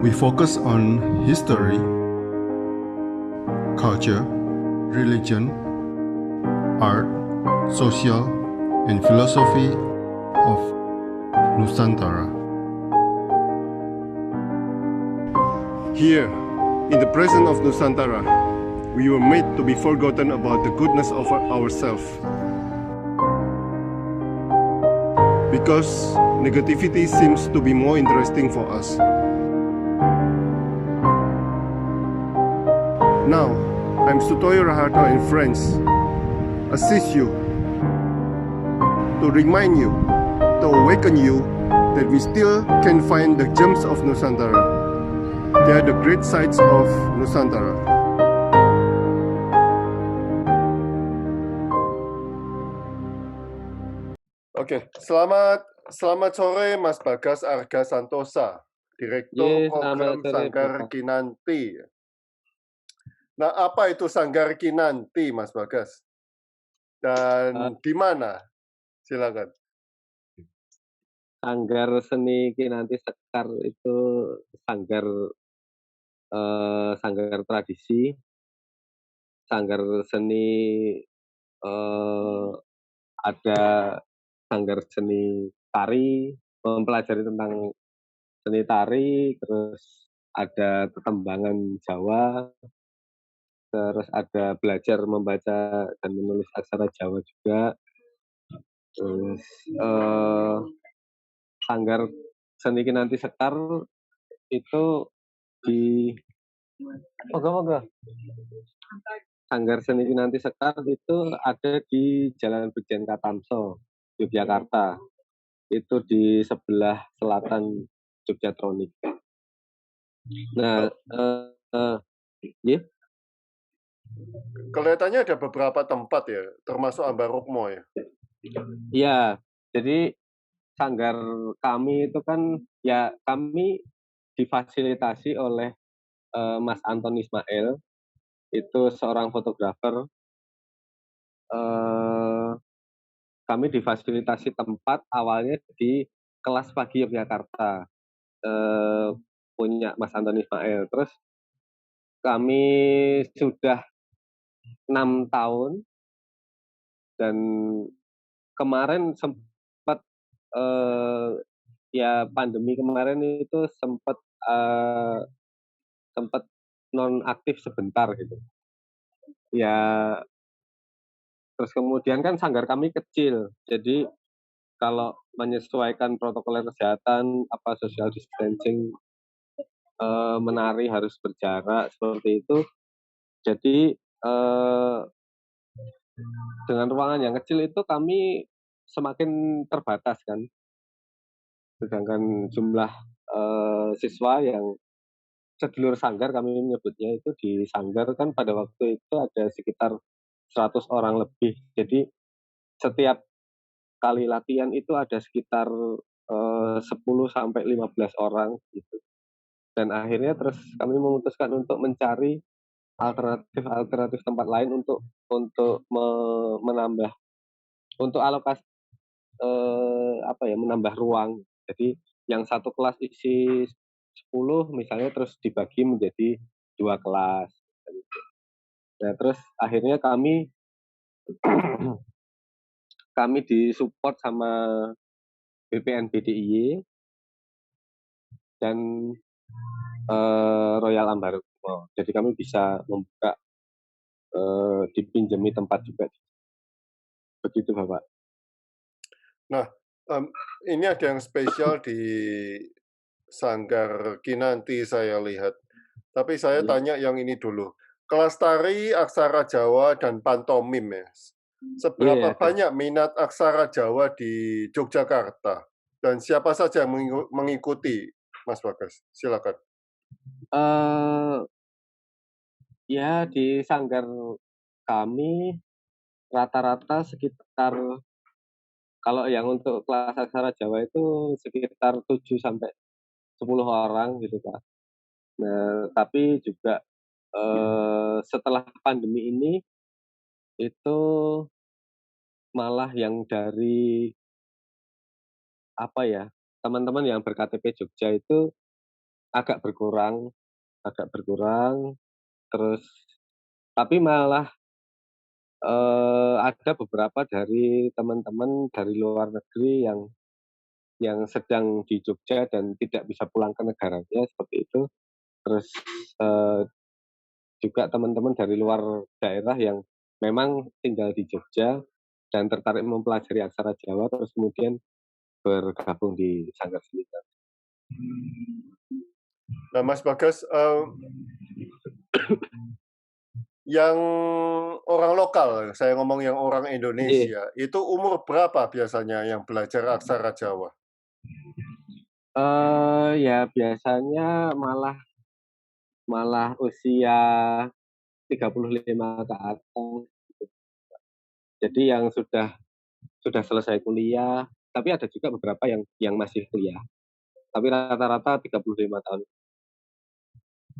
We focus on history, culture, religion, art, social, and philosophy of Nusantara. Here, in the presence of Nusantara, we were made to be forgotten about the goodness of ourselves. Because negativity seems to be more interesting for us. Now, I'm Sutoyo Raharto and friends assist you to remind you, to awaken you that we still can find the gems of Nusantara. They are the great sights of Nusantara. Oke, selamat sore Mas Bagas Arga Santosa, Direktur Program Sanggar Kinanti. Nah, apa itu Sanggar Kinanti, Mas Bagas? Dan di mana? Silakan. Sanggar Seni Kinanti Sekar itu sanggar tradisi, sanggar seni, ada sanggar seni tari, mempelajari tentang seni tari, terus ada ketembangan Jawa, terus ada belajar membaca dan menulis aksara Jawa juga, terus sanggar seni Kinanti Sekar itu di Sanggar Seni Kinanti Sekar itu ada di Jalan Brigjen Katamso, Yogyakarta. Itu di sebelah selatan Jogjatronik. Nah, Kelihatannya ada beberapa tempat ya, termasuk Ambarukmo ya. Iya, jadi sanggar kami itu kan ya kami difasilitasi oleh Mas Anton Ismail, itu seorang fotografer. Kami difasilitasi tempat awalnya di Kelas Pagi Yogyakarta, punya Mas Anton Ismail. Terus kami sudah 6 tahun dan kemarin sempat ya pandemi kemarin itu sempat nonaktif sebentar gitu. Ya terus kemudian kan sanggar kami kecil, jadi kalau menyesuaikan protokol kesehatan, social distancing, menari harus berjarak seperti itu. Jadi dengan ruangan yang kecil itu kami semakin terbatas kan. Sedangkan jumlah siswa yang sedulur sanggar kami menyebutnya itu di sanggar kan pada waktu itu ada sekitar 100 orang lebih. Jadi setiap kali latihan itu ada sekitar 10 sampai 15 orang gitu. Dan akhirnya terus kami memutuskan untuk mencari alternatif tempat lain untuk menambah, untuk alokasi menambah ruang. Jadi yang satu kelas isi 10 misalnya terus dibagi menjadi 2 kelas. Nah, terus akhirnya kami disupport sama BPNB DIY dan Royal Ambarukmo. Jadi kami bisa membuka dipinjami tempat juga. Begitu, Bapak. Nah, ini ada yang spesial di Sanggar Kinanti saya lihat. Tapi saya tanya yang ini dulu. Kelas tari, aksara Jawa, dan pantomim ya. Seberapa banyak minat aksara Jawa di Yogyakarta? Dan siapa saja yang mengikuti, Mas Bagas? Silakan. Ya, di sanggar kami rata-rata sekitar, kalau yang untuk kelas aksara Jawa itu sekitar 7 sampai 10 orang gitu, Pak. Nah, tapi juga setelah pandemi ini itu malah yang dari teman-teman yang ber-KTP Jogja itu agak berkurang agak berkurang, terus tapi malah, ada beberapa dari teman-teman dari luar negeri yang sedang di Jogja dan tidak bisa pulang ke negaranya, seperti itu. Terus, eee, juga teman-teman dari luar daerah yang memang tinggal di Jogja dan tertarik mempelajari aksara Jawa, terus kemudian bergabung di Sanggar Seniman. Nah, Mas Bagas, yang orang lokal, saya ngomong yang orang Iya, Indonesia, itu umur berapa biasanya yang belajar aksara Jawa? ya biasanya malah malah usia 35 ke atas. Jadi yang sudah selesai kuliah, tapi ada juga beberapa yang masih kuliah, tapi rata-rata 35 tahun.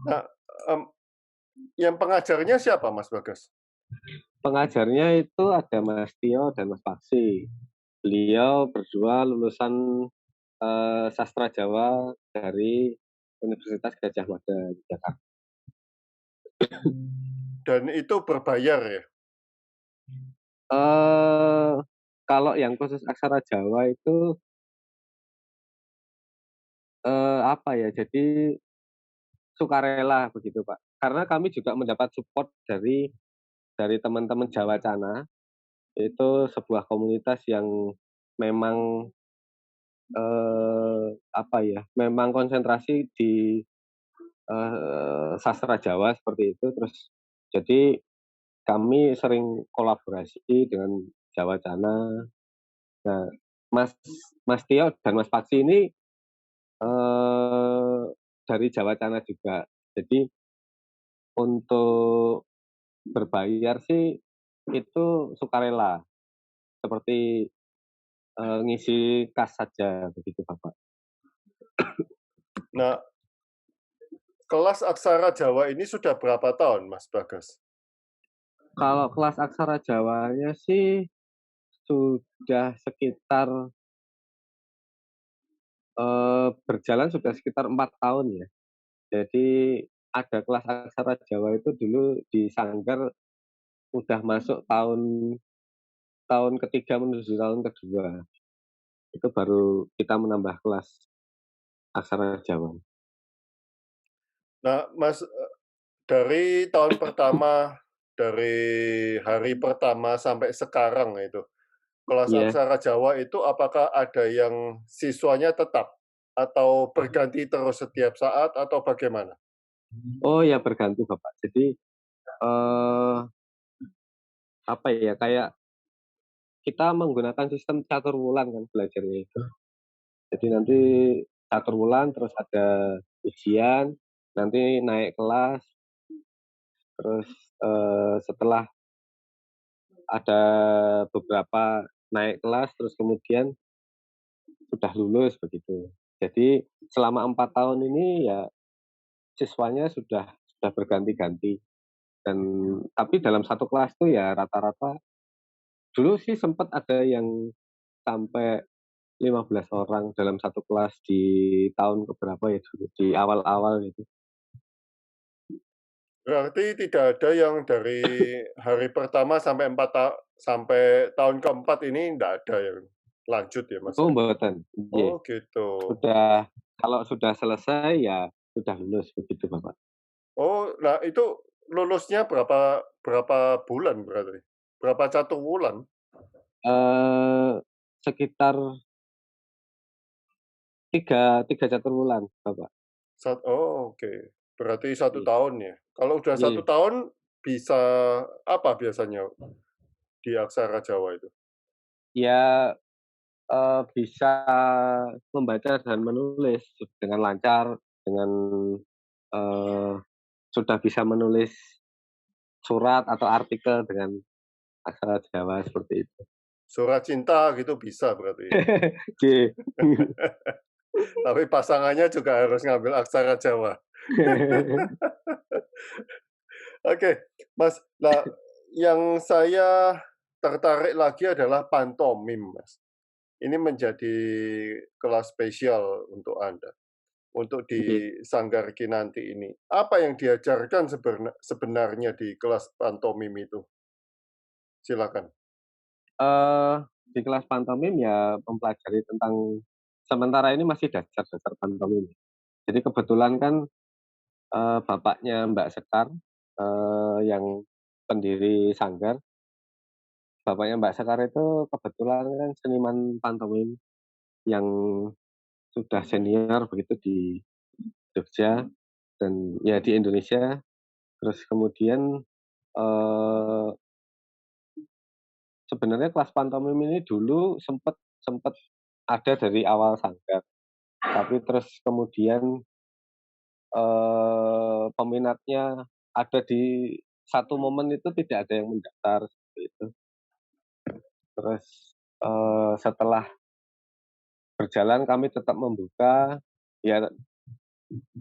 Nah, mmm, yang pengajarnya siapa, Mas Bagas? Pengajarnya itu ada Mas Tio dan Mas Paksi. Beliau berdua lulusan, sastra Jawa dari Universitas Gadjah Mada di Jakarta. Dan itu berbayar ya? Eee, Kalau yang khusus aksara Jawa itu, apa ya, jadi sukarela begitu, Pak. Karena kami juga mendapat support dari teman-teman Jawacana, itu sebuah komunitas yang memang, apa ya, memang konsentrasi di, sastra Jawa seperti itu. Terus jadi kami sering kolaborasi dengan Jawacana. Nah, Mas Mas Tio dan Mas Paksi ini, dari Jawacana juga. Jadi untuk berbayar sih itu sukarela, seperti, ngisi kas saja begitu, Bapak. Nah, kelas aksara Jawa ini sudah berapa tahun, Mas Bagas? Kalau kelas aksara Jawanya sih sudah sekitar, berjalan sudah sekitar 4 tahun ya. Jadi ada kelas aksara Jawa itu dulu di Sanggar udah masuk tahun tahun ketiga menuju tahun kedua, itu baru kita menambah kelas aksara Jawa. Nah, Mas, dari tahun pertama, dari hari pertama sampai sekarang itu, kelas Iya. aksara Jawa itu apakah ada yang siswanya tetap atau berganti terus setiap saat atau bagaimana? Oh ya berganti Bapak. Jadi, apa ya, kayak kita menggunakan sistem catur wulan kan belajarnya itu. Jadi nanti catur wulan, terus ada ujian, nanti naik kelas, terus, setelah ada beberapa naik kelas, terus kemudian sudah lulus begitu. Jadi selama 4 tahun ini ya siswanya sudah berganti-ganti dan tapi dalam satu kelas tuh ya rata-rata dulu sih sempat ada yang sampai 15 orang dalam satu kelas di tahun keberapa ya dulu, di awal-awal gitu. Berarti tidak ada yang dari hari pertama sampai tahun keempat ini nggak ada yang lanjut ya, Mas, Oh ya? mboten, nggih. Oh, gitu. Sudah kalau sudah selesai ya sudah lulus begitu, Bapak. Oh, nah itu lulusnya berapa berapa bulan berarti? Berapa catur wulan? Sekitar tiga catur wulan, Bapak. Oh, oke. Berarti 1 tahun ya? Kalau udah Iya, 1 tahun bisa apa biasanya di aksara Jawa itu? ya, bisa membaca dan menulis dengan lancar, dengan, eee, sudah bisa menulis surat atau artikel dengan aksara Jawa seperti itu. Surat cinta gitu bisa berarti ya? Nggih. Tapi pasangannya juga harus ngambil aksara Jawa. Oke, Mas. Nah, yang saya tertarik lagi adalah pantomim, Mas. Ini menjadi kelas spesial untuk Anda. untuk Nggih. di Sanggar Kinanti ini. Apa yang diajarkan sebenarnya di kelas pantomim itu? Silakan. Eee, di kelas pantomim ya mempelajari tentang sementara ini masih dasar-dasar pantomim. Jadi kebetulan kan, bapaknya Mbak Sekar, yang pendiri sanggar, bapaknya Mbak Sekar itu kebetulan kan seniman pantomim yang sudah senior begitu di Jogja dan ya di Indonesia. Terus kemudian, eee, sebenarnya kelas pantomim ini dulu sempet sempet ada dari awal sanggar, tapi terus kemudian, peminatnya ada di satu momen itu tidak ada yang mendaftar, seperti itu. Terus, setelah berjalan kami tetap membuka, ya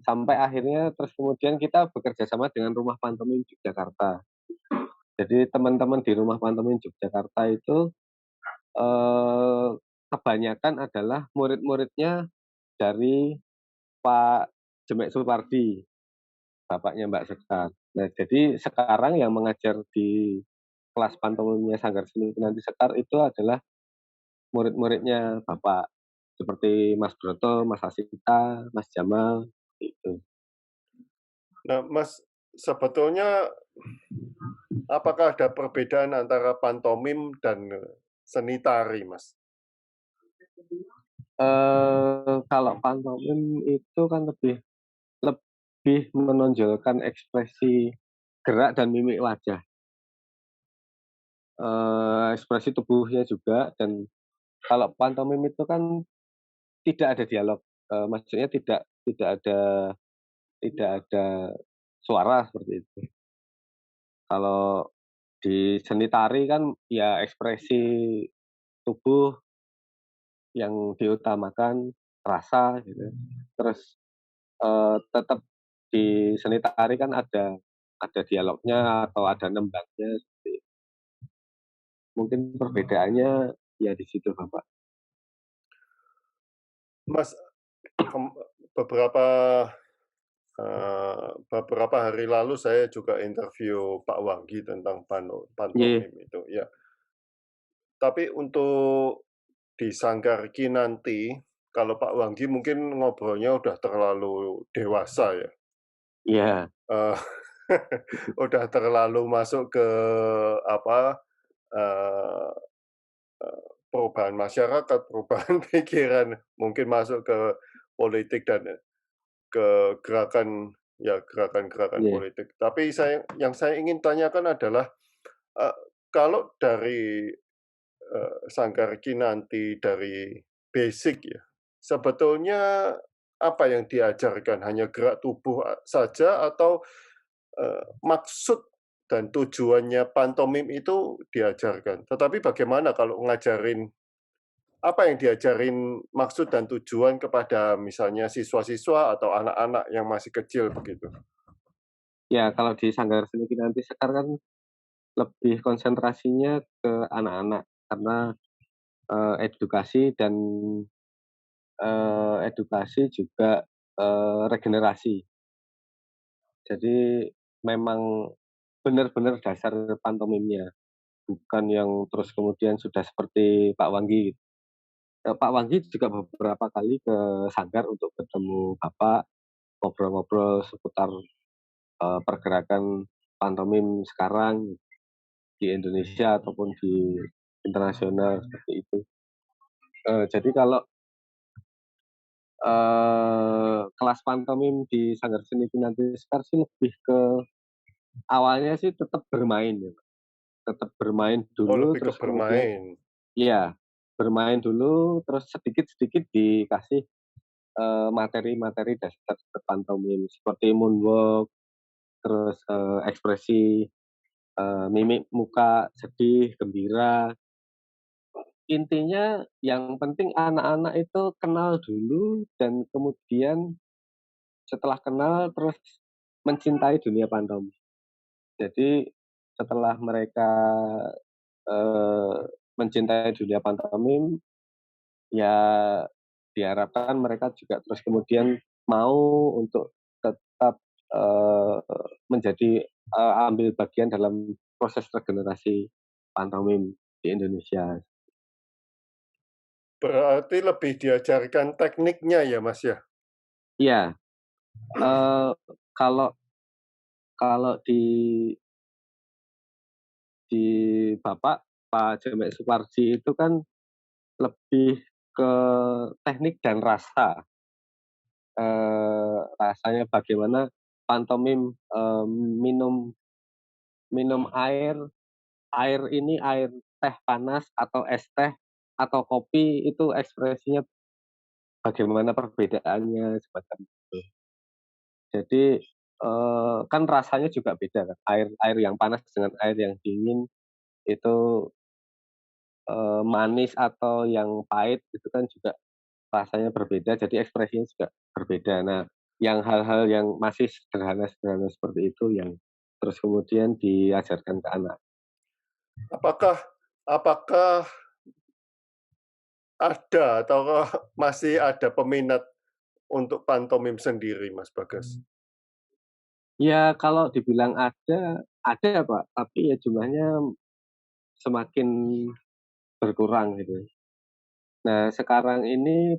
sampai akhirnya terus kemudian kita bekerja sama dengan Rumah Pantomim Yogyakarta. Jadi teman-teman di Rumah Pantomim Yogyakarta itu, eee, kebanyakan adalah murid-muridnya dari Pak Jemek Supardi, bapaknya Mbak Sekar. Nah, jadi sekarang yang mengajar di kelas pantomimnya Sanggar Seni Kinanti Sekar itu adalah murid-muridnya Bapak, seperti Mas Broto, Mas Asita, Mas Jamal, gitu. Nah, Mas, sebetulnya apakah ada perbedaan antara pantomim dan seni tari, Mas? Kalau pantomim itu kan lebih lebih menonjolkan ekspresi gerak dan mimik wajah, ekspresi tubuhnya juga dan kalau pantomim itu kan tidak ada dialog, maksudnya tidak ada suara seperti itu. Kalau di seni tari kan ya ekspresi tubuh yang diutamakan, rasa gitu. Terus, tetap di seni tari kan ada dialognya atau ada nembangnya seperti itu. Mungkin perbedaannya ya di situ, Bapak. Mas, kem beberapa, beberapa hari lalu saya juga interview Pak Wanggi tentang Nggih, pantomim itu, ya. Tapi untuk di Sanggar Kinanti, kalau Pak Wanggi mungkin ngobrolnya udah terlalu dewasa ya, iya, eee, udah terlalu masuk ke apa, eee perubahan masyarakat, perubahan pikiran, mungkin masuk ke politik dan ke gerakan ya gerakan-gerakan iya, politik. Tapi yang saya ingin tanyakan adalah, eee, kalau dari, Sanggar Kinanti dari basic ya, sebetulnya apa yang diajarkan? Hanya gerak tubuh saja atau, maksud dan tujuannya pantomim itu diajarkan? Tetapi bagaimana kalau ngajarin apa yang diajarin maksud dan tujuan kepada misalnya siswa-siswa atau anak-anak yang masih kecil begitu? iya kalau di Sanggar Seni Kinanti Sekar kan lebih konsentrasinya ke anak-anak karena, edukasi dan, edukasi juga, regenerasi. Jadi memang benar-benar dasar pantomimnya, bukan yang terus kemudian sudah seperti Pak Wanggi. Pak Wanggi juga beberapa kali ke Sanggar untuk bertemu Bapak, ngobrol-ngobrol seputar, pergerakan pantomim sekarang di Indonesia ataupun di internasional seperti itu. Jadi kalau, kelas pantomim di Sanggar Seni Kinanti Sekar sih lebih ke awalnya sih tetap bermain ya, Pak, tetap bermain Oh, dulu lebih ke terus kemudian bermain. iya, bermain dulu terus sedikit-sedikit dikasih, materi-materi dasar pantomim seperti moonwalk, terus, ekspresi, mimik muka sedih, gembira. Intinya yang penting anak-anak itu kenal dulu dan kemudian setelah kenal terus mencintai dunia pantomim. Jadi setelah mereka, eee, mencintai dunia pantomim, ya diharapkan mereka juga terus kemudian mau untuk tetap menjadi ambil bagian dalam proses regenerasi pantomim di Indonesia. Berarti lebih diajarkan tekniknya ya, Mas, ya? Iya, kalau kalau di Bapak, Pak Jamek Suparji itu kan lebih ke teknik dan rasa, rasanya bagaimana pantomim, minum minum air, air ini air teh panas atau es teh atau kopi itu ekspresinya bagaimana perbedaannya semacam itu. Jadi, kan rasanya juga beda kan, air air yang panas dengan air yang dingin itu, manis atau yang pahit itu kan juga rasanya berbeda, jadi ekspresinya juga berbeda. Nah, yang hal-hal yang masih sederhana-sederhana seperti itu yang terus kemudian diajarkan ke anak. Apakah apakah ada atau masih ada peminat untuk pantomim sendiri, Mas Bagas? Ya kalau dibilang ada Pak, tapi ya jumlahnya semakin berkurang gitu. Nah sekarang ini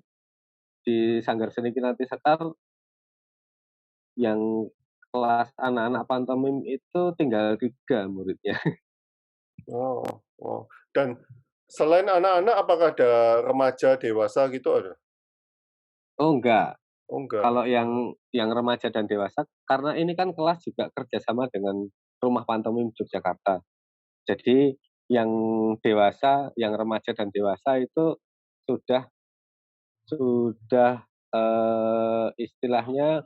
di Sanggar Seni Kinanti Sekar yang kelas anak-anak pantomim itu tinggal 3 muridnya. Oh oh, dan selain anak-anak apakah ada remaja, dewasa gitu ada? Oh enggak, Oh enggak ya? kalau yang remaja dan dewasa karena ini kan kelas juga kerjasama dengan Rumah Pantomim Yogyakarta. Jadi yang dewasa, yang remaja dan dewasa itu sudah sudah, istilahnya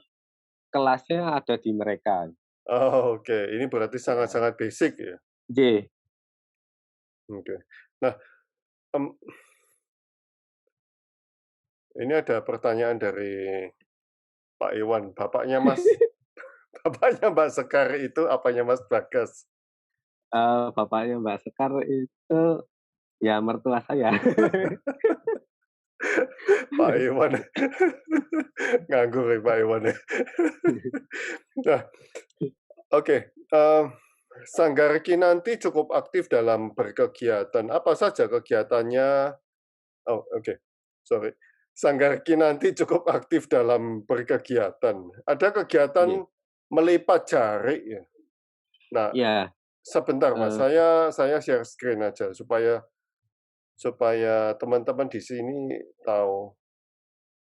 kelasnya ada di mereka. Oh oke, ini berarti Ya. sangat-sangat basic ya? Nggih. Oke. Nah, mmm, ini ada pertanyaan dari Pak Iwan, bapaknya Mas bapaknya Mbak Sekar itu apanya Mas Bagas? Bapaknya Mbak Sekar itu ya mertua saya. Pak Iwan nganggur nih Pak Iwan ya. Nah, oke, Sanggar Kinanti cukup aktif dalam berkegiatan. Apa saja kegiatannya? Oh, oke, sorry. Sanggar Kinanti cukup aktif dalam berkegiatan. Ada Nggih. kegiatan melipat jari ya? Nah, Iya, sebentar Mas, eee, saya share screen aja supaya supaya teman-teman di sini tahu.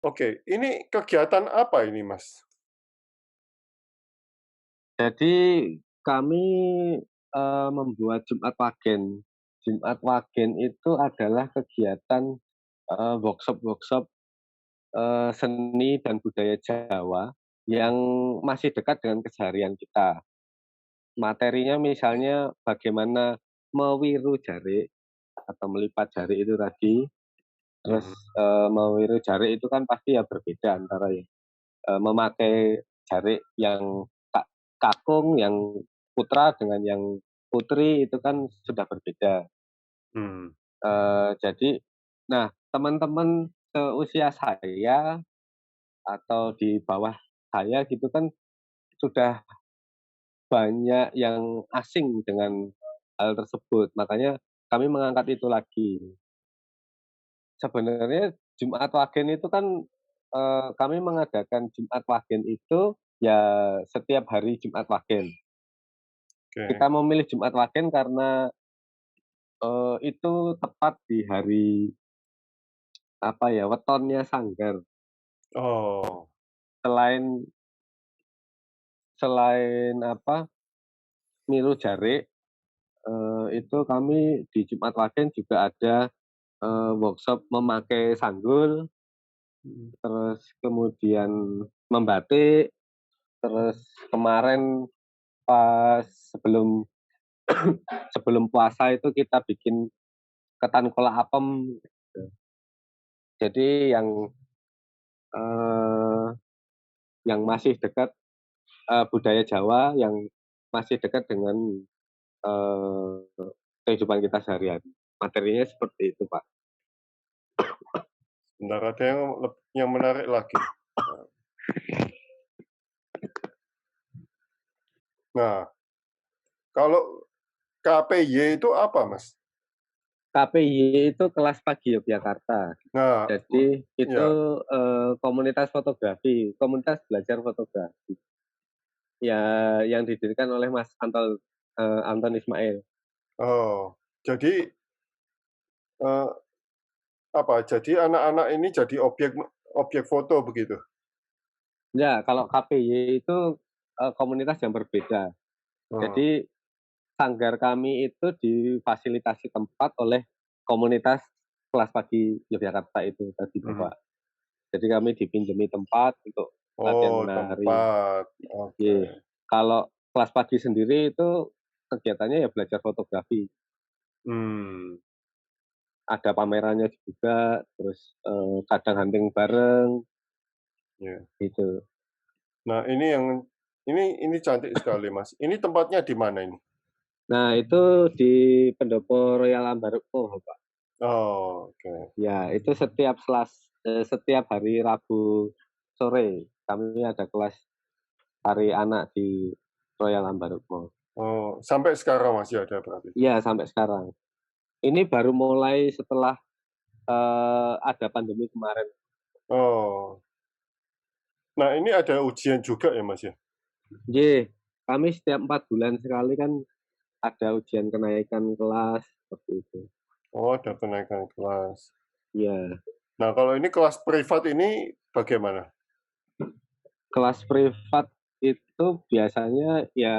Oke, ini kegiatan apa ini Mas? jadi kami, membuat Jumat Wagen. Jumat Wagen itu adalah kegiatan, workshop-workshop, seni dan budaya Jawa yang masih dekat dengan keseharian kita. Materinya misalnya bagaimana mewiru jarik atau melipat jarik itu tadi, terus, Mhm, mewiru jarik itu kan pasti ya berbeda antara yang, memakai jarik yang kakung, yang putra dengan yang putri itu kan sudah berbeda. mmm, Jadi nah teman-teman seusia saya atau di bawah saya gitu kan sudah banyak yang asing dengan hal tersebut, makanya kami mengangkat itu lagi. Sebenarnya Jumat Wagen itu kan, kami mengadakan Jumat Wagen itu ya setiap hari Jumat Wagen. oke. Kita memilih Jumat Wagen karena, itu tepat di hari, apa ya, wetonnya Sanggar. Oh, Selain selain apa, niru jarik, itu kami di Jumat Wagen juga ada, workshop memakai sanggul, mhm, terus kemudian membatik, terus kemarin pas sebelum sebelum puasa itu kita bikin ketan kolak apem, gitu. Jadi eee, yang masih dekat, budaya Jawa yang masih dekat dengan, eee, kehidupan kita sehari-hari. Materinya seperti itu, Pak. sebentar ada yang menarik lagi. Nah, kalau KPY itu apa, Mas? KPY itu kelas pagi Yogyakarta. Nah, Jadi itu ya. komunitas fotografi, komunitas belajar fotografi. Ya, yang didirikan oleh Mas Anton Ismail. Oh, jadi eh, apa? Jadi anak-anak ini jadi objek foto begitu. Ya, kalau KPY itu komunitas yang berbeda. Hmm. Jadi sanggar kami itu difasilitasi tempat oleh komunitas kelas pagi Yogyakarta itu tadi Mhm. Bapak. Jadi kami dipinjemi tempat untuk latihan Oh, menari. tempat. Oke. Ye. Kalau kelas pagi sendiri itu kegiatannya ya belajar fotografi. Hmm. Ada pamerannya juga, terus kadang hunting bareng Ya. gitu. Nah, ini cantik sekali, Mas. Ini tempatnya di mana ini? Nah, itu di Pendopo Royal Ambarukmo, Pak. Oh, oke. Ya, itu setiap hari Rabu sore kami ada kelas tari anak di Royal Ambarukmo. Oh, sampai sekarang masih ada berarti? Iya, sampai sekarang. Ini baru mulai setelah ada pandemi kemarin. Oh. Nah, ini ada ujian juga ya, Mas ya? Ye, kami setiap 4 bulan sekali kan ada ujian kenaikan kelas seperti itu. Oh, ada kenaikan kelas. Iya. Nah, kalau ini kelas privat ini bagaimana? Kelas privat itu biasanya ya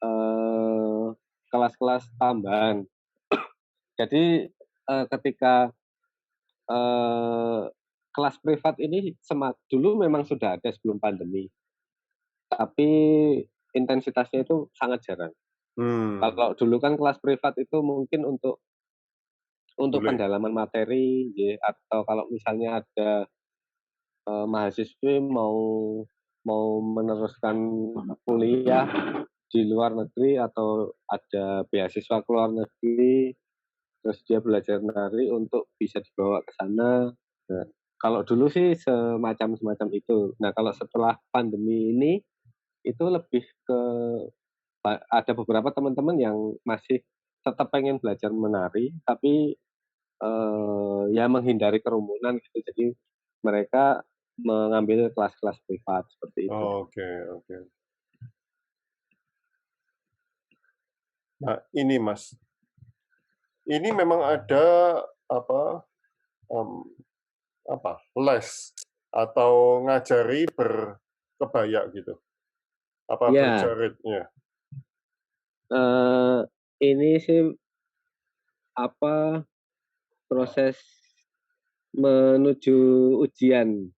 eh, kelas-kelas tambahan. Jadi ketika eh, kelas privat ini dulu memang sudah ada sebelum pandemi, tapi intensitasnya itu sangat jarang. Hmm. Kalau dulu kan kelas privat itu mungkin untuk Boleh. pendalaman materi, ya, atau kalau misalnya ada mahasiswi mau mau meneruskan kuliah di luar negeri atau ada beasiswa ke luar negeri, terus dia belajar menari untuk bisa dibawa ke sana. Nah, kalau dulu sih semacam itu. Nah, kalau setelah pandemi ini itu lebih ke ada beberapa teman-teman yang masih tetap pengen belajar menari, tapi ya menghindari kerumunan gitu. Jadi mereka mengambil kelas-kelas privat seperti itu. Oke, oke. Nah, ini Mas, ini memang ada apa, mmm, les atau ngajari berkebaya gitu? Apa Ya, berjarit? Ya. eh, ini sih apa proses menuju ujian.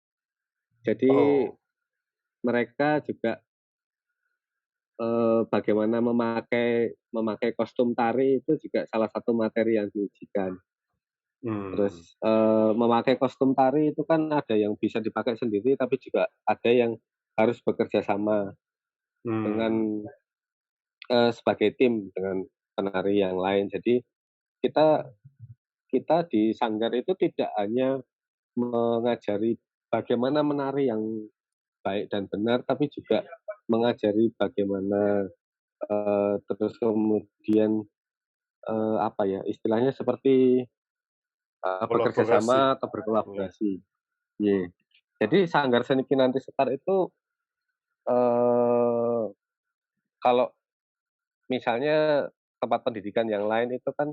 Jadi Oh. mereka juga bagaimana memakai kostum tari itu juga salah satu materi yang diujikan. Hmm. Terus memakai kostum tari itu kan ada yang bisa dipakai sendiri, tapi juga ada yang harus bekerja sama Hmm. dengan sebagai tim dengan penari yang lain. Jadi kita kita di sanggar itu tidak hanya mengajari bagaimana menari yang baik dan benar, tapi juga mengajari bagaimana terus kemudian apa ya istilahnya seperti bekerja Kolaborasi. sama atau Ya. berkolaborasi. Iya. Jadi Sanggar Seni Kinanti Sekar itu eh, kalau misalnya tempat pendidikan yang lain itu kan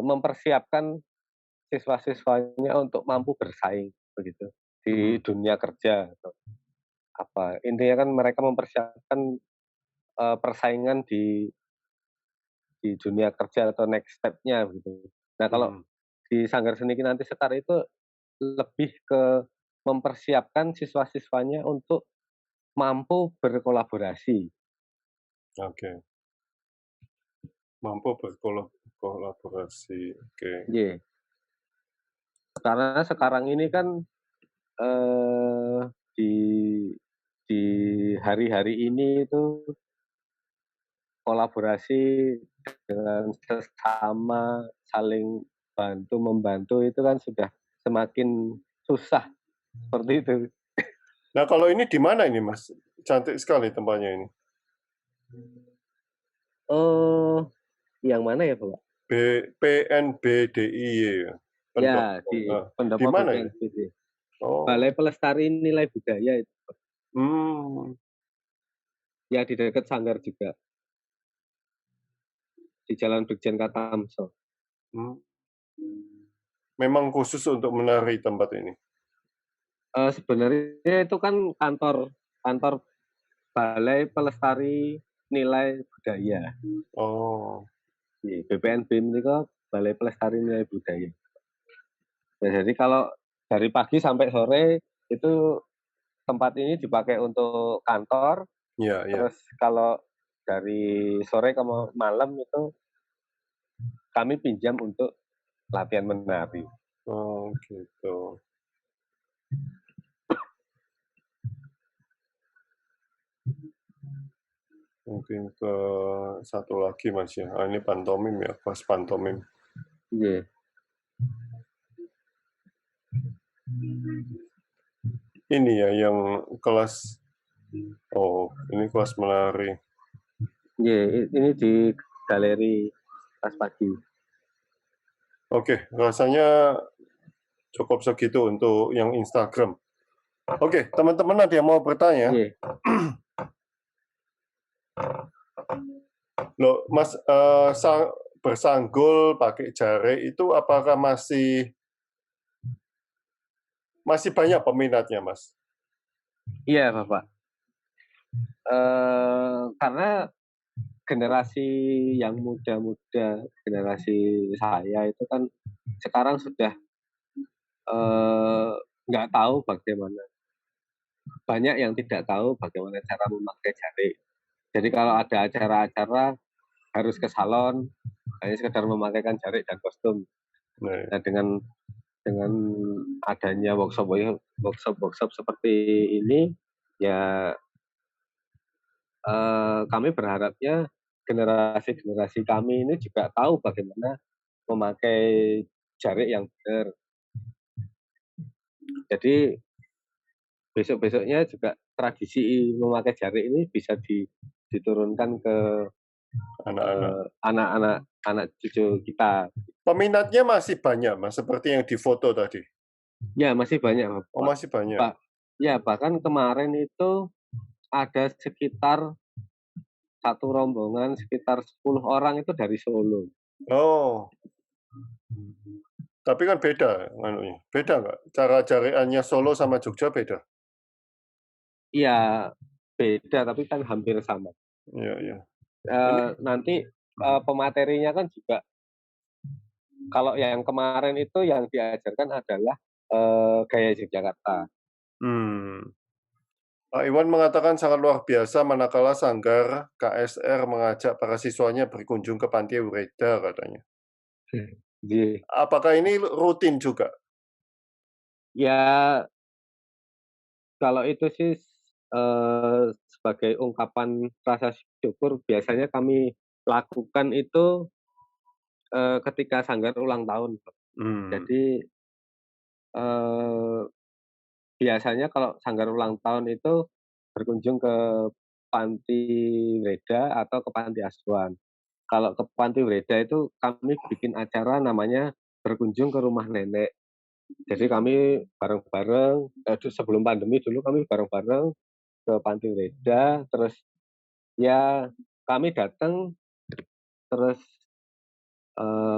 mempersiapkan siswa-siswanya untuk mampu bersaing begitu di Mhm. dunia kerja atau apa. Intinya kan mereka mempersiapkan persaingan di dunia kerja atau next step-nya gitu. Nah, kalau Mhm. di Sanggar Seni Kinanti Sekar itu lebih ke mempersiapkan siswa-siswanya untuk mampu berkolaborasi. Oke. Mampu berkolaborasi. Oke. Yeah. Karena sekarang ini kan eh, di di hari-hari ini itu kolaborasi dengan sesama saling bantu membantu itu kan sudah semakin susah seperti itu. Nah, kalau ini di mana ini, Mas? Cantik sekali tempatnya ini. Oh, yang mana ya, Bapak? PNBDIY ya? Ya, Pendopo. di Nah, di pendopo mana ini? BPNBD. Oh, Balai Pelestari Nilai Budaya itu. hmm, Ya, di dekat Sanggar juga, di Jalan Brigjen Katamso. hmm. Memang khusus untuk menari tempat ini. Sebenarnya itu kan kantor kantor Balai Pelestari Nilai Budaya. Oh, Di BPNBM itu Balai Pelestari Nilai Budaya. Nah, jadi kalau dari pagi sampai sore itu tempat ini dipakai untuk kantor. ya, ya. Terus kalau dari sore ke malam itu kami pinjam untuk latihan menari. Oh, gitu. Mungkin ke satu lagi, Mas ya. Ah, ini pantomim ya, kelas pantomim. Iya. Ini ya yang kelas, oh, ini kelas menari. Iya, ini di galeri pas pagi. Oke, rasanya cukup segitu untuk yang Instagram. Oke, teman-teman ada yang mau bertanya? Iya. Loh, Mas, bersanggul pakai jari itu apakah masih banyak peminatnya, Mas? Iya, Bapak. Karena generasi yang muda-muda, generasi saya itu kan sekarang sudah nggak tahu bagaimana. Banyak yang tidak tahu bagaimana cara memakai jari. Jadi kalau ada acara-acara harus ke salon, hanya sekedar memakaikan jari dan kostum. Nah, Nah, dengan adanya workshop seperti ini, ya kami berharapnya generasi-generasi kami ini juga tahu bagaimana memakai jari yang benar. Jadi besok-besoknya juga tradisi memakai jari ini bisa diturunkan ke anak-anak. anak cucu kita. Peminatnya masih banyak, Mas, seperti yang di foto tadi? Ya masih banyak, Oh, Pak. masih banyak? Ya bahkan kemarin itu ada sekitar satu rombongan sekitar 10 orang itu dari Solo. Oh, tapi kan beda anunya. Beda nggak? Cara jariannya Solo sama Jogja beda? Iya, beda tapi kan hampir sama. Iya, iya. Ini Nanti pematerinya kan juga kalau yang kemarin itu yang diajarkan adalah gaya Yogyakarta. Pak Iwan mengatakan sangat luar biasa manakala Sanggar KSR mengajak para siswanya berkunjung ke Panti Ureda katanya. Di, Apakah ini rutin juga? ya kalau itu sih sebagai ungkapan rasa syukur biasanya kami lakukan itu ketika Sanggar ulang tahun. Hmm, Jadi eh, biasanya kalau Sanggar ulang tahun itu berkunjung ke Panti Weda atau ke Panti Asuhan. Kalau ke Panti Weda itu kami bikin acara namanya berkunjung ke rumah nenek. Jadi kami bareng-bareng, sebelum pandemi dulu kami bareng-bareng ke Panti Weda, terus ya kami datang terus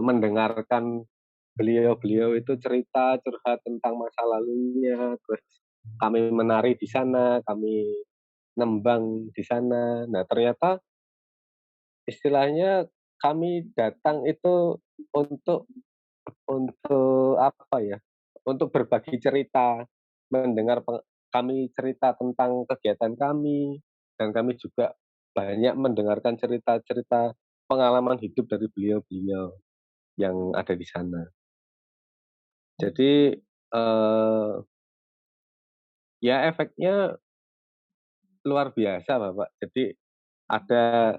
mendengarkan beliau-beliau itu cerita curhat tentang masa lalunya, terus kami menari di sana, kami nembang di sana. Nah ternyata istilahnya kami datang itu untuk apa ya? Untuk berbagi cerita, mendengar kami cerita tentang kegiatan kami, dan kami juga banyak mendengarkan cerita-cerita pengalaman hidup dari beliau-beliau yang ada di sana. Jadi ya efeknya luar biasa, Bapak. Jadi ada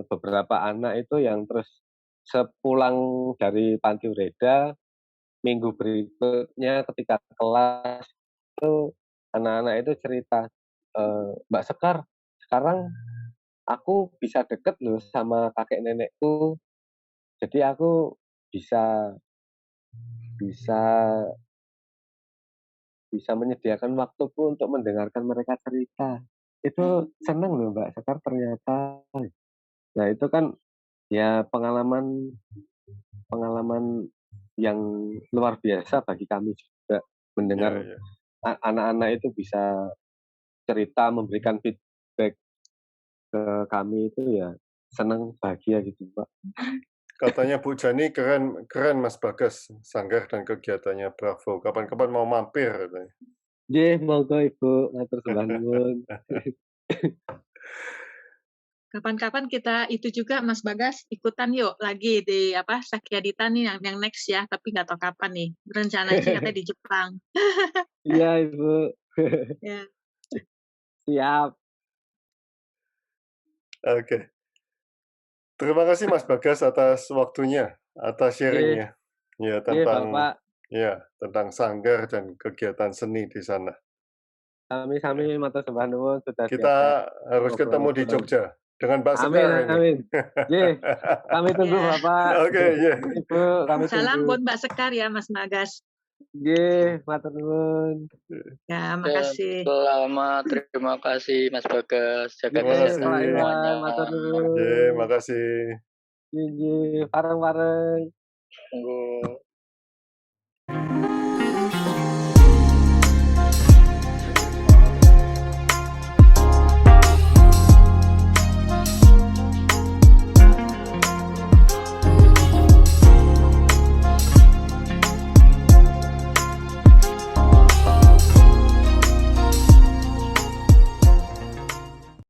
beberapa anak itu yang terus sepulang dari Panti Ureda minggu berikutnya ketika kelas itu anak-anak itu cerita, "Mbak Sekar, sekarang aku bisa deket loh sama kakek nenekku, jadi aku bisa bisa bisa menyediakan waktuku untuk mendengarkan mereka cerita." Itu seneng loh Mbak Sekar ternyata. Nah itu kan ya pengalaman pengalaman yang luar biasa bagi kami juga Ya, mendengar ya. anak-anak itu bisa cerita, memberikan feedback ke kami itu ya senang, bahagia gitu, Mbak. Katanya Bu Jani keren keren Mas Bagas, sanggar dan kegiatannya, bravo. Kapan-kapan mau mampir katanya. Nggih, monggo Ibu, matur sembah nuwun. Kapan-kapan kita itu juga Mas Bagas ikutan yuk lagi di Sakyadita nih yang next ya, tapi nggak tahu kapan nih. Rencananya sih katanya di Jepang. Iya, Ibu. Ya. Siap. Oke. Terima kasih Mas Bagas atas waktunya, atas Nggih, sharing-nya. Ya, nggih Bapak. tentang sanggar dan kegiatan seni di sana. Sami-sami matur sembah nuwun sudah Kita diajak harus ketemu di ngobrol-ngobrol. Jogja dengan Mbak Amin, Sekar ini. amin. Nggih, kami tunggu Ya. Bapak. Oke, ya. Ibu, kami Salam tunggu. buat Mbak Sekar ya Mas Bagas. Nggih, matur nuwun. Ya, makasih. Terima kasih Mas Bagas. Jaga Terima Nggih, kasih. kesehatan Pak semuanya. Iwan, matur Oke, nuwun. makasih. Nggih, bareng-bareng. Tunggu.